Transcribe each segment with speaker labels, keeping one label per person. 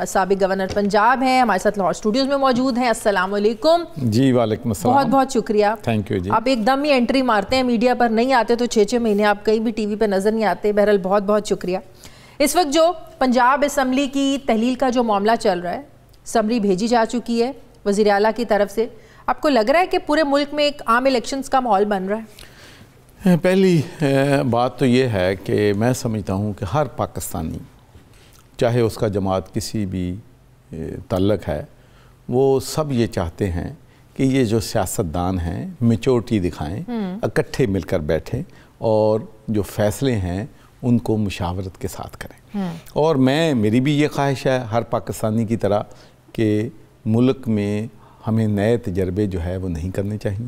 Speaker 1: سابق گورنر پنجاب ہیں، ہمارے ساتھ لاہور اسٹوڈیوز میں موجود ہیں. السلام علیکم.
Speaker 2: جی وعلیکم السلام.
Speaker 1: بہت بہت شکریہ.
Speaker 2: تھینک یو جی.
Speaker 1: آپ ایک دم ہی انٹری مارتے ہیں، میڈیا پر نہیں آتے تو 6 مہینے آپ کہیں بھی ٹی وی پہ نظر نہیں آتے. بہرحال بہت بہت شکریہ. اس وقت جو پنجاب اسمبلی کی تحلیل کا جو معاملہ چل رہا ہے، سمری بھیجی جا چکی ہے وزیر اعلیٰ کی طرف سے، آپ کو لگ رہا ہے کہ پورے ملک میں ایک عام الیکشنز کا ماحول بن رہا ہے؟
Speaker 2: پہلی بات تو یہ ہے کہ میں سمجھتا ہوں کہ ہر پاکستانی، چاہے اس کا جماعت کسی بھی تعلق ہے، وہ سب یہ چاہتے ہیں کہ یہ جو سیاستدان ہیں میچورٹی دکھائیں، اکٹھے مل کر بیٹھیں اور جو فیصلے ہیں ان کو مشاورت کے ساتھ کریں. اور میری بھی یہ خواہش ہے ہر پاکستانی کی طرح کہ ملک میں ہمیں نئے تجربے جو ہے وہ نہیں کرنے چاہیے.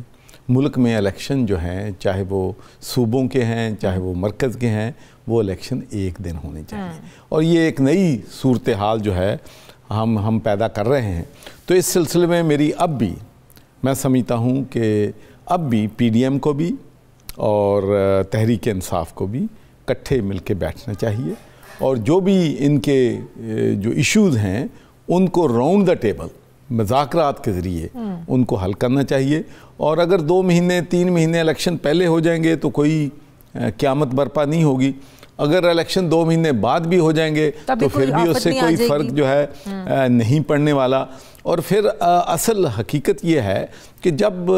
Speaker 2: ملک میں الیکشن جو ہیں، چاہے وہ صوبوں کے ہیں چاہے وہ مرکز کے ہیں، وہ الیکشن ایک دن ہونے چاہیے. اور یہ ایک نئی صورتحال جو ہے ہم پیدا کر رہے ہیں. تو اس سلسلے میں میری اب بھی میں سمجھتا ہوں کہ اب بھی پی ڈی ایم کو بھی اور تحریک انصاف کو بھی اکٹھے مل کے بیٹھنا چاہیے، اور جو بھی ان کے جو ایشوز ہیں ان کو راؤنڈ دا ٹیبل مذاکرات کے ذریعے ان کو حل کرنا چاہیے. اور اگر 2 مہینے 3 مہینے الیکشن پہلے ہو جائیں گے تو کوئی قیامت برپا نہیں ہوگی. اگر الیکشن 2 مہینے بعد بھی ہو جائیں گے تو پھر بھی اس سے کوئی فرق جو ہے نہیں پڑنے والا. اور پھر اصل حقیقت یہ ہے کہ جب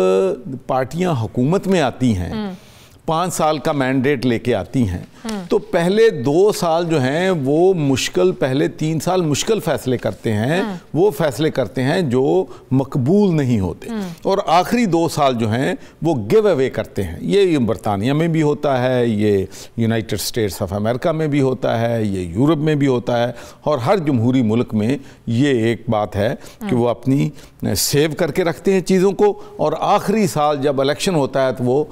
Speaker 2: پارٹیاں حکومت میں آتی ہیں، 5 سال کا مینڈیٹ لے کے آتی ہیں، تو پہلے 2 سال جو ہیں وہ پہلے 3 سال مشکل فیصلے کرتے ہیں، وہ فیصلے کرتے ہیں جو مقبول نہیں ہوتے، اور آخری 2 سال جو ہیں وہ گیو اوے کرتے ہیں. یہ برطانیہ میں بھی ہوتا ہے، یہ یونائٹڈ اسٹیٹس آف امریکہ میں بھی ہوتا ہے، یہ یورپ میں بھی ہوتا ہے، اور ہر جمہوری ملک میں یہ ایک بات ہے کہ وہ اپنی سیو کر کے رکھتے ہیں چیزوں کو، اور آخری سال جب الیکشن ہوتا ہے تو وہ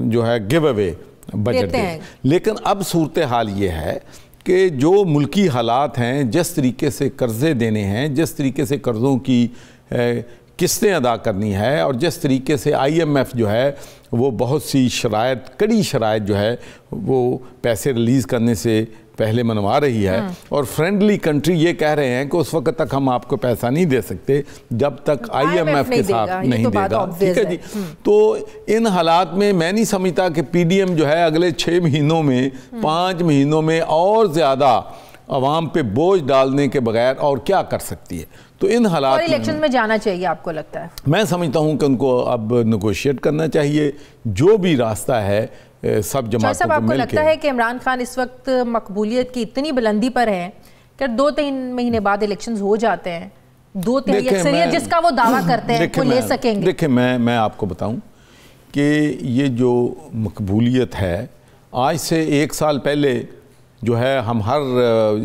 Speaker 2: جو ہے گیو اوے بجٹ دیں. لیکن اب صورتحال یہ ہے کہ جو ملکی حالات ہیں، جس طریقے سے قرضے دینے ہیں، جس طریقے سے قرضوں کی قسطیں ادا کرنی ہے، اور جس طریقے سے آئی ایم ایف جو ہے وہ بہت سی کڑی شرائط جو ہے وہ پیسے ریلیز کرنے سے پہلے منوا رہی ہے، اور فرینڈلی کنٹری یہ کہہ رہے ہیں کہ اس وقت تک ہم آپ کو پیسہ نہیں دے سکتے جب تک آئی ایم ایف کے ساتھ نہیں دے گا. ٹھیک ہے جی. تو ان حالات میں نہیں سمجھتا کہ پی ڈی ایم جو ہے اگلے 6 مہینوں میں 5 مہینوں میں اور زیادہ عوام پہ بوجھ ڈالنے کے بغیر اور کیا کر سکتی ہے. تو ان حالات
Speaker 1: اور الیکشن میں جانا چاہیے آپ کو لگتا ہے؟
Speaker 2: میں سمجھتا ہوں کہ ان کو اب نیگوشیٹ کرنا چاہیے، جو بھی راستہ ہے سب جماعتوں کو مل کے. آپ کو
Speaker 1: لگتا ہے کہ عمران خان اس وقت مقبولیت کی اتنی بلندی پر ہیں کہ 2-3 مہینے بعد الیکشنز ہو جاتے ہیں، 2-3 اکثریت جس کا وہ دعویٰ کرتے ہیں وہ لے سکیں گے؟
Speaker 2: دیکھیں میں آپ کو بتاؤں کہ یہ جو مقبولیت ہے، آج سے 1 سال پہلے جو ہے ہم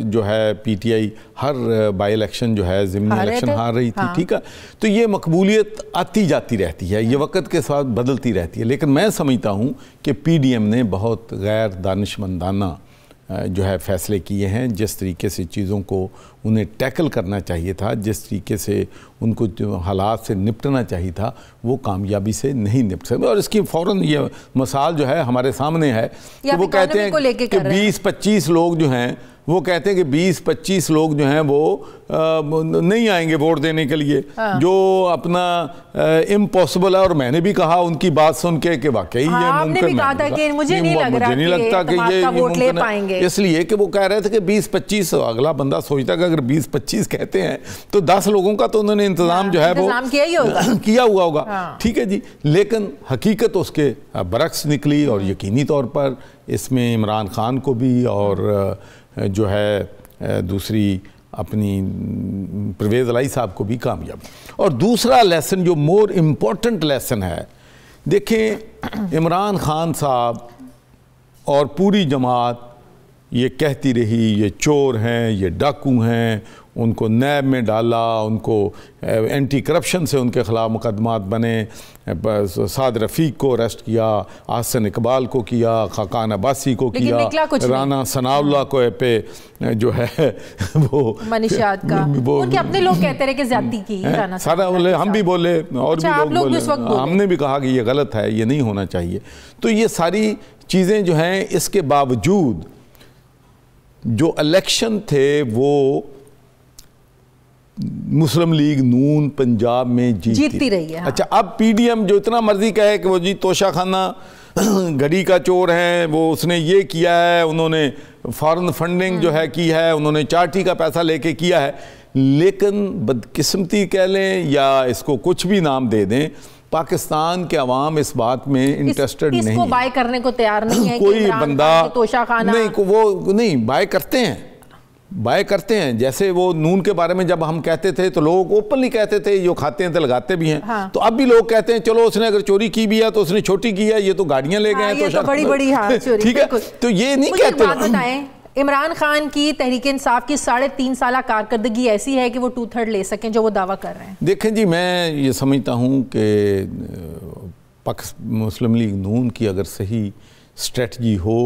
Speaker 2: جو ہے P T I Hare by election جو ہے ضمنی الیکشن ہار رہی تھی. ٹھیک ہے. تو یہ مقبولیت آتی جاتی رہتی ہے، یہ وقت کے ساتھ بدلتی رہتی ہے. لیکن میں سمجھتا ہوں کہ پی ڈی ایم نے بہت غیر دانشمندانہ جو ہے فیصلے کیے ہیں. جس طریقے سے چیزوں کو انہیں ٹیکل کرنا چاہیے تھا، جس طریقے سے ان کو جو حالات سے نپٹنا چاہیے تھا، وہ کامیابی سے نہیں نپٹ سکتے. اور اس کی فوراً یہ مثال جو ہے ہمارے سامنے ہے کہ وہ کہتے ہیں کہ 20-25 لوگ جو ہیں وہ کہتے ہیں کہ 20-25 لوگ جو ہیں وہ نہیں آئیں گے ووٹ دینے کے لیے، جو اپنا امپاسبل ہے. اور میں نے بھی کہا ان کی بات سن کے کہ واقعی یہ ممکن ہے، مجھے نہیں لگتا کہ یہ ممکن ہے، اس لیے کہ وہ کہہ رہے تھے کہ 20-25. اگلا بندہ سوچتا کہ اگر 20-25 کہتے ہیں تو 10 لوگوں کا تو انہوں نے انتظام جو ہے وہ کیا ہوا ہوگا. ٹھیک ہے جی. لیکن حقیقت اس کے برعکس نکلی، اور یقینی طور پر اس میں عمران خان کو بھی اور جو ہے دوسری اپنی پرویز الہی صاحب کو بھی کامیابی. اور دوسرا لیسن جو مور امپورٹنٹ لیسن ہے، دیکھیں عمران خان صاحب اور پوری جماعت یہ کہتی رہی یہ چور ہیں، یہ ڈاکو ہیں، ان کو نیب میں ڈالا، ان کو اینٹی کرپشن سے ان کے خلاف مقدمات بنے، سعد رفیق کو اریسٹ کیا، احسن اقبال کو کیا، خاقان عباسی کو کیا، رانا ثناء اللہ کو پہ جو ہے وہ
Speaker 1: منشیات کا ان کے اپنے لوگ کہتے رہے کہ زیادتی کی.
Speaker 2: سارا ہم بھی بولے اور بھی لوگ بولے، ہم نے بھی کہا کہ یہ غلط ہے، یہ نہیں ہونا چاہیے. تو یہ ساری چیزیں جو ہیں، اس کے باوجود جو الیکشن تھے وہ مسلم لیگ نون پنجاب میں
Speaker 1: جیتتی رہی ہے.
Speaker 2: اچھا اب پی ڈی ایم جو اتنا مرضی کہے کہ وہ جی توشہ خانہ گھڑی کا چور ہے، وہ اس نے یہ کیا ہے، انہوں نے فارن فنڈنگ جو ہے کی ہے، انہوں نے چارٹی کا پیسہ لے کے کیا ہے، لیکن بدقسمتی کہہ لیں یا اس کو کچھ بھی نام دے دیں، پاکستان کے عوام اس بات میں انٹرسٹڈ نہیں ہے.
Speaker 1: اس کو بائی کرنے کو تیار نہیں ہے.
Speaker 2: کوئی بندہ
Speaker 1: توشہ خانہ
Speaker 2: نہیں، وہ نہیں بائی کرتے ہیں. جیسے وہ نون کے بارے میں جب ہم کہتے تھے تو لوگ اوپنلی کہتے تھے جو کھاتے ہیں تو لگاتے بھی ہیں. تو اب بھی لوگ کہتے ہیں چلو اس نے اگر چوری کی بھی ہے تو اس نے چھوٹی کی ہے، یہ تو گاڑیاں لے گئے ہیں.
Speaker 1: یہ تو بڑی بڑی چوری.
Speaker 2: ٹھیک ہے، تو یہ نہیں کہتے.
Speaker 1: بات بتائیں، عمران خان کی تحریک انصاف کی 3.5 سالہ کارکردگی ایسی ہے کہ وہ 2/3 لے سکیں جو وہ دعویٰ کر رہے ہیں.
Speaker 2: دیکھیں جی، میں یہ سمجھتا ہوں کہ مسلم لیگ نون کی اگر صحیح اسٹریٹجی ہو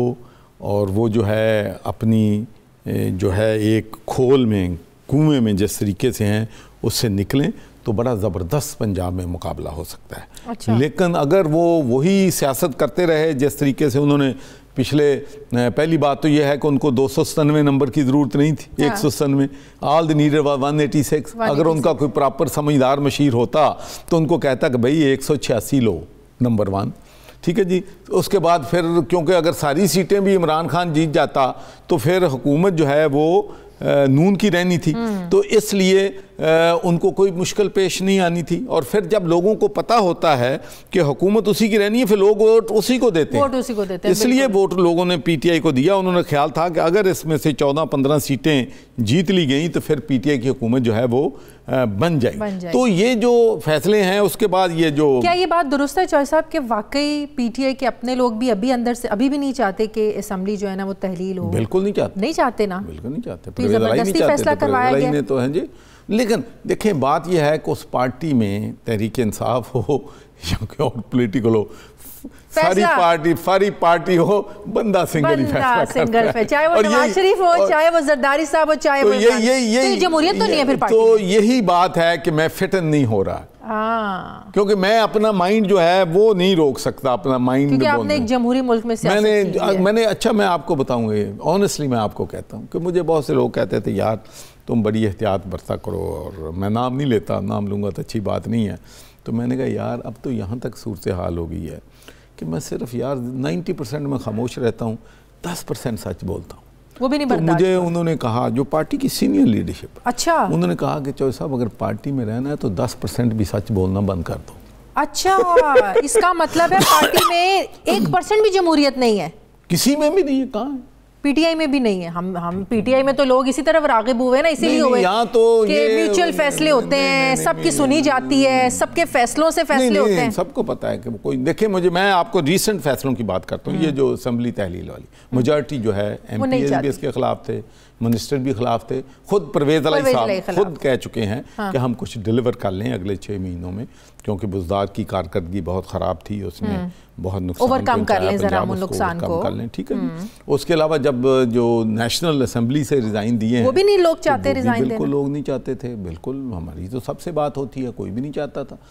Speaker 2: اور وہ جو ہے اپنی جو ہے ایک کھول میں کنویں میں جس طریقے سے ہیں اس سے نکلیں تو بڑا زبردست پنجاب میں مقابلہ ہو سکتا ہے.
Speaker 1: اچھا.
Speaker 2: لیکن اگر وہ وہی سیاست کرتے رہے جس طریقے سے انہوں نے پہلی بات تو یہ ہے کہ ان کو 297 نمبر کی ضرورت نہیں تھی، 197. آل دی نیڈر 186. اگر ان کا کوئی پراپر سمجھدار مشیر ہوتا تو ان کو کہتا کہ بھئی 186 لو نمبر 1. ٹھیک ہے جی. اس کے بعد پھر کیونکہ اگر ساری سیٹیں بھی عمران خان جیت جاتا تو پھر حکومت جو ہے وہ نون کی رہنی تھی، تو اس لیے ان کو کوئی مشکل پیش نہیں آنی تھی. اور پھر جب لوگوں کو پتہ ہوتا ہے کہ حکومت اسی کی رہنی ہے پھر لوگ ووٹ اسی کو دیتے ہیں. اس لیے ووٹ لوگوں نے پی ٹی آئی کو دیا. انہوں نے خیال تھا کہ اگر اس میں سے 14-15 سیٹیں جیت لی گئیں تو پھر پی ٹی آئی کی حکومت جو ہے وہ بن جائے. تو یہ جو فیصلے ہیں اس کے بعد یہ جو
Speaker 1: کیا یہ بات درست ہے چوہے صاحب کہ واقعی پی ٹی آئی کے اپنے لوگ بھی ابھی اندر سے ابھی بھی نہیں چاہتے کہ اسمبلی جو ہے نا وہ تحلیل ہو؟
Speaker 2: بالکل نہیں چاہتے
Speaker 1: نا.
Speaker 2: بالکل نہیں چاہتے.
Speaker 1: زبردستی فیصلہ کروایا گیا
Speaker 2: تو ہیں جی. لیکن دیکھیں بات یہ ہے کہ اس پارٹی میں تحریک انصاف ہو یا کوئی اور پولیٹیکل ہو، ساری پارٹی ہو، بندہ سنگل ہی فیصلہ کرتا ہے.
Speaker 1: چاہے وہ نواز شریف ہو، چاہے وہ زرداری صاحب ہو، چاہے وہ جمہوریت تو نہیں ہے پھر پارٹی.
Speaker 2: تو یہی بات ہے کہ میں فٹن نہیں ہو رہا کیونکہ میں اپنا مائنڈ جو ہے وہ نہیں روک سکتا. اپنا مائنڈ
Speaker 1: کیونکہ آپ نے ایک جمہوری ملک میں سیاست کی ہے.
Speaker 2: میں نے اچھا میں آپ کو بتاؤں گا، آنیسٹلی میں آپ کو کہتا ہوں کہ مجھے بہت سے لوگ کہتے تھے یار تم بڑی احتیاط برتا کرو، اور میں نام نہیں لیتا، نام لوں گا تو اچھی بات نہیں ہے. تو میں نے کہا یار اب تو یہاں تک صورتحال ہو گئی ہے کہ میں صرف یار 90% میں خاموش رہتا ہوں، 10% سچ بولتا ہوں.
Speaker 1: وہ بھی نہیں
Speaker 2: تو مجھے انہوں نے کہا، جو پارٹی کی سینئر لیڈرشپ،
Speaker 1: اچھا،
Speaker 2: انہوں نے کہا کہ چوہے صاحب اگر پارٹی میں رہنا ہے تو 10% بھی سچ بولنا بند کر دو.
Speaker 1: اچھا، اس کا مطلب ہے پارٹی میں 1% بھی جمہوریت نہیں ہے؟
Speaker 2: کسی میں بھی نہیں ہے. کہاں ہے؟
Speaker 1: پی ٹی آئی میں بھی نہیں ہے. ہم پی ٹی آئی میں تو لوگ اسی طرف راغب ہوئے نا، اسی لیے ہوئے کہ میوچل فیصلے ہوتے ہیں، سب کی سنی جاتی ہے، سب کے فیصلوں سے فیصلے ہوتے ہیں.
Speaker 2: سب کو پتا ہے کہ کوئی دیکھیں، میں آپ کو ریسنٹ فیصلوں کی بات کرتا ہوں. یہ جو اسمبلی تحلیل والی میجارٹی جو ہے، ایم پی ایز بھی اس کے خلاف تھے، منسٹر بھی خلاف تھے. خود پرویز علیہ صاحب خود کہہ چکے ہیں کہ ہم کچھ ڈیلیور کر لیں اگلے 6 مہینوں میں، کیونکہ بزدار کی کارکردگی بہت خراب تھی، اس میں بہت نقصان
Speaker 1: اوور کم کر لیں ذرا وہ نقصان کو.
Speaker 2: ٹھیک ہے. اس کے علاوہ جب جو نیشنل اسمبلی سے ریزائن دیے ہیں
Speaker 1: وہ بھی نہیں لوگ چاہتے ریزائن دینا.
Speaker 2: بالکل لوگ نہیں چاہتے تھے. بالکل ہماری تو سب سے بات ہوتی ہے، کوئی بھی نہیں چاہتا تھا.